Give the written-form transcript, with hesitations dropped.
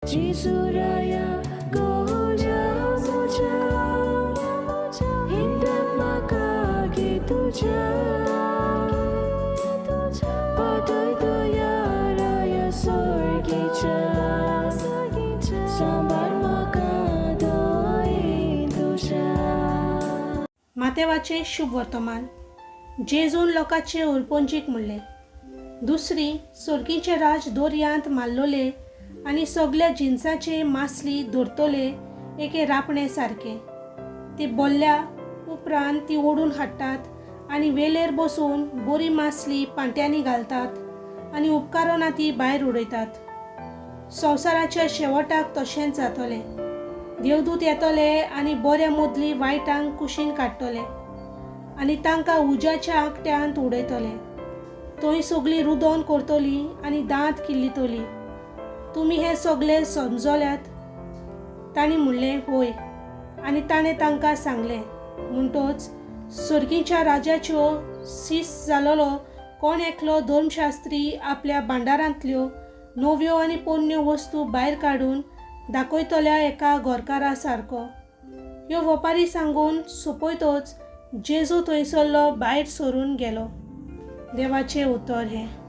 जिसुराया गोजा मोजा हिंदत म्हाका गे तुज्या पातळ दोयाराया सोर्गीच्या सांबाळ म्हाका दोयीन तुज्या. मातेवाचे शुभ वर्तमान. जेजून लोकांचे उरपोंजीक म्हणले. दुसरी सोर्गीचे राज दोर्यांत मारलोले आनी सगल्या जिन्साचे मासली धरतोले एके रापणे सारके. ती बोल्ल्या उपरांत ती ओडून हाडटात आनी वेलेर बसून बरी मासली पांट्यांनी घालतात आनी उपकारोना ती भायर उडयतात. संवसाराच्या शेवटाक तशेंच जातले. देवदूत येतले आनी बऱ्या मदली वायटांक कुशीन काडटले आनी तांकां उज्याच्या आंकट्यांत उडयतले. थंय सगळीं रुदोन करतली आनी दांत किल्लितली. तुमी हे सगळे समजल्यात? तांणी म्हणलें होय. आनी ताणें तांकां सांगलें म्हणटच सर्गीच्या राजाच्यो सीस जालोलो कोण एकलो धर्मशास्त्री आपल्या भांडारांतल्यो नव्यो आनी पोरण्यो वस्तू भायर काडून दाखयतल्या एका गोरकारा सारको. ह्यो वेपारी सांगून सोंपयतच जेजू थंयसरलो भायर सरून गेलो. देवाचें उतर हें.